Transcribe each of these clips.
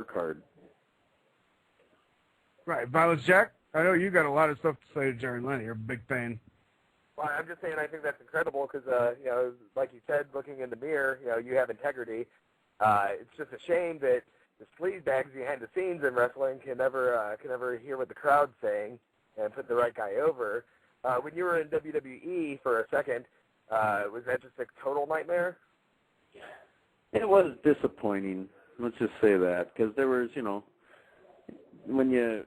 card. Right, Violence Jack. I know you got a lot of stuff to say to Jerry Lynn. You're a big fan. Well, I'm just saying I think that's incredible because, you know, like you said, looking in the mirror, you know, you have integrity. It's just a shame that the sleazebags behind the scenes in wrestling can never hear what the crowd's saying and put the right guy over. When you were in WWE for a second, was that just a total nightmare? It was disappointing. Let's just say that, because there was, you know, when you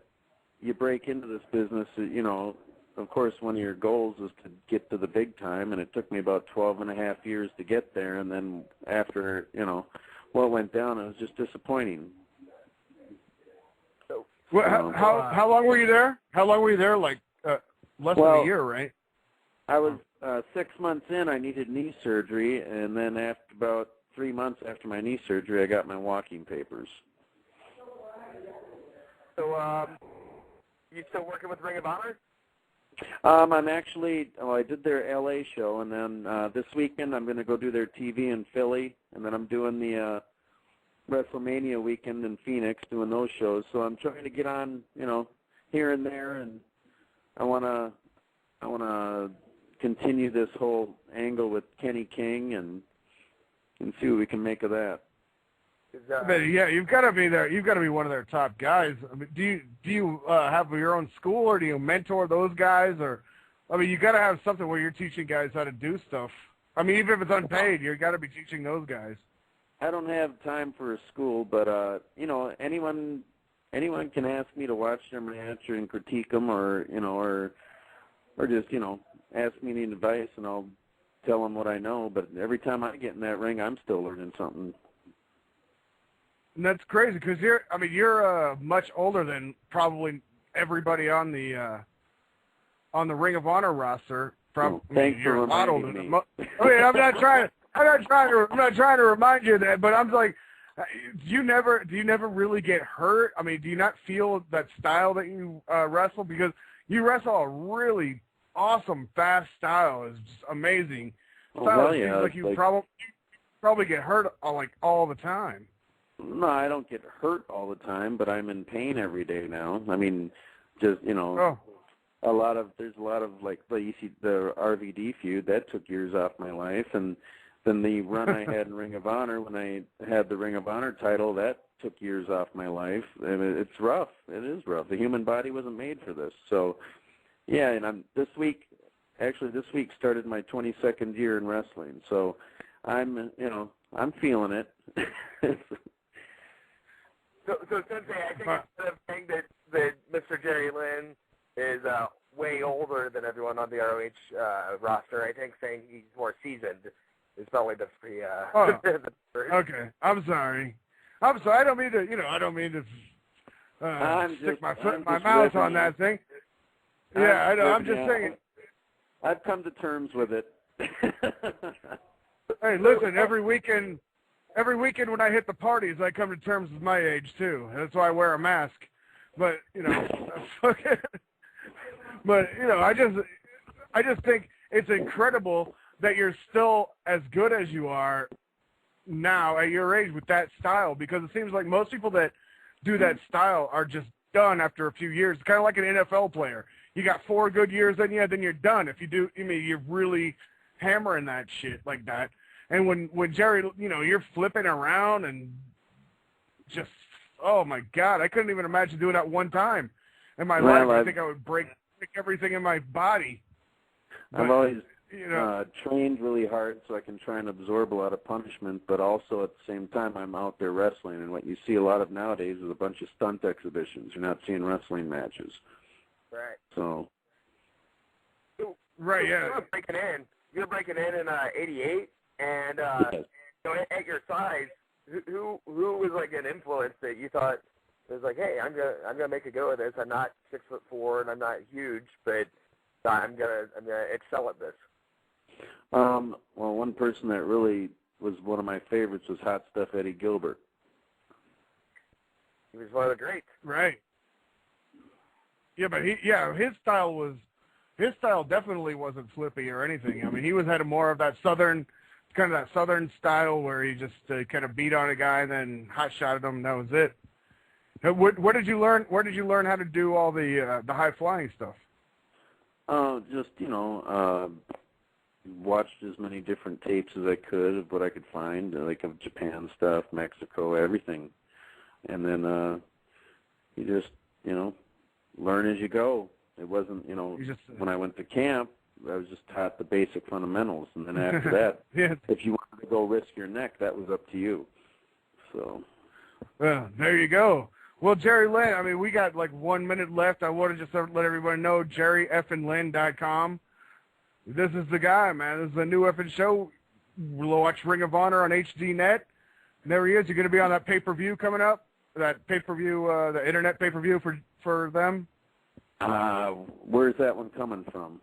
break into this business, you know, of course, one of your goals is to get to the big time, and it took me about 12 and a half years to get there, and then after, you know, what went down, it was just disappointing. So, well, how long were you there? How long were you there? Like less than a year, right? I was 6 months in. I needed knee surgery, and then after about 3 months after my knee surgery, I got my walking papers. So, you still working with Ring of Honor? I'm actually, I did their LA show, and then this weekend I'm going to go do their TV in Philly, and then I'm doing the WrestleMania weekend in Phoenix, doing those shows. So I'm trying to get on, you know, here and there, and I want to continue this whole angle with Kenny King and see what we can make of that. Yeah, you've got to be there. You've got to be one of their top guys. I mean, do you have your own school, or do you mentor those guys? Or, I mean, you got to have something where you're teaching guys how to do stuff. I mean, even if it's unpaid, you got to be teaching those guys. I don't have time for a school, but you know, anyone can ask me to watch their match and critique them, or you know, or just, you know, ask me any advice, and I'll tell them what I know. But every time I get in that ring, I'm still learning something. And that's crazy because you're much older than probably everybody on the Ring of Honor roster. You're a lot older than I'm not trying to remind you of that, but I'm like, do you never really get hurt? I mean, do you not feel that style that you wrestle, because you wrestle a really awesome fast style? It's just amazing. Well, yeah, seems like you probably get hurt all the time. No, I don't get hurt all the time, but I'm in pain every day now. I mean, just, you know, there's a lot of like the RVD feud that took years off my life, and then the run I had in Ring of Honor when I had the Ring of Honor title, that took years off my life. And it's rough. It is rough. The human body wasn't made for this. So, yeah, and this week started my 22nd year in wrestling. So, I'm feeling it. So Sensei, I think instead of saying that Mr. Jerry Lynn is way older than everyone on the ROH roster, I think saying he's more seasoned is probably the free. Okay, I'm sorry. I don't mean to, stick my mouth on that thing. Yeah, I know. I'm just saying. I've come to terms with it. Hey, listen, every weekend when I hit the parties, I come to terms with my age too. That's why I wear a mask. But I just think it's incredible that you're still as good as you are now at your age with that style, because it seems like most people that do that style are just done after a few years. It's kind of like an NFL player. You got 4 good years, then you're done. If you do, you're really hammering that shit like that. And when Jerry, you're flipping around and just, oh my God, I couldn't even imagine doing that one time in my life. I think I would break everything in my body. But, I've always trained really hard so I can try and absorb a lot of punishment, but also at the same time I'm out there wrestling. And what you see a lot of nowadays is a bunch of stunt exhibitions. You're not seeing wrestling matches. Right. So. Right. Yeah. You're breaking in '88. And yes. At your size, who was like an influence that you thought was like, hey, I'm gonna make a go of this. I'm not 6'4" and I'm not huge, but I'm gonna excel at this. Well, one person that really was one of my favorites was Hot Stuff Eddie Gilbert. He was one of the greats. Right. Yeah, but his style definitely wasn't flippy or anything. I mean, he had more of that southern style where he just kind of beat on a guy and then hot shotted him, and that was it. Where did you learn? Where did you learn how to do all the high flying stuff? Just watched as many different tapes as I could of what I could find, like of Japan stuff, Mexico, everything, and then you just learn as you go. It wasn't when I went to camp, I was just taught the basic fundamentals, and then after that, if you wanted to go risk your neck, that was up to you. So, there you go. Well, Jerry Lynn, I mean, we got like 1 minute left. I want to just let everybody know, JerryFNLynn.com. This is the guy, man. This is a new effing show. We'll watch Ring of Honor on HDNET. And there he is. You're going to be on that pay-per-view coming up, that pay-per-view, the internet pay-per-view for them. Where's that one coming from?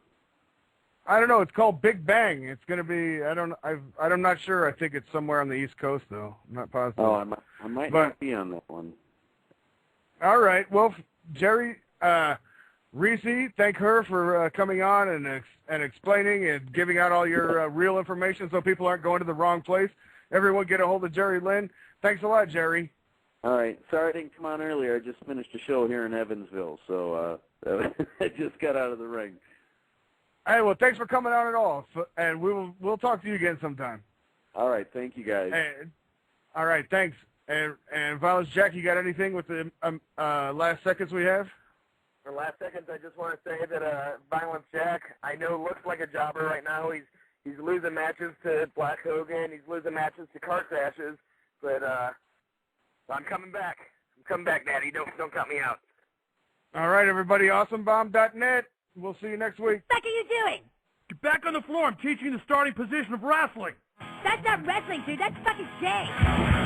I don't know. It's called Big Bang. It's going to be. I'm not sure. I think it's somewhere on the East Coast, though. I'm not positive. Oh, I might not be on that one. All right. Well, Jerry, Reese, thank her for coming on and explaining and giving out all your real information, so people aren't going to the wrong place. Everyone, get a hold of Jerry Lynn. Thanks a lot, Jerry. All right. Sorry I didn't come on earlier. I just finished a show here in Evansville, so I just got out of the ring. Hey, well, thanks for coming on at all, and we'll talk to you again sometime. All right, thank you guys. All right, thanks. And Violence Jack, you got anything with the last seconds we have? For last seconds, I just want to say that Violence Jack, I know, looks like a jobber right now. He's losing matches to Black Hogan. He's losing matches to Car Crashes, but I'm coming back. I'm coming back, Daddy. Don't cut me out. All right, everybody. Awesomebomb.net. We'll see you next week. What the heck are you doing? Get back on the floor. I'm teaching you the starting position of wrestling. That's not wrestling, dude. That's fucking Jay.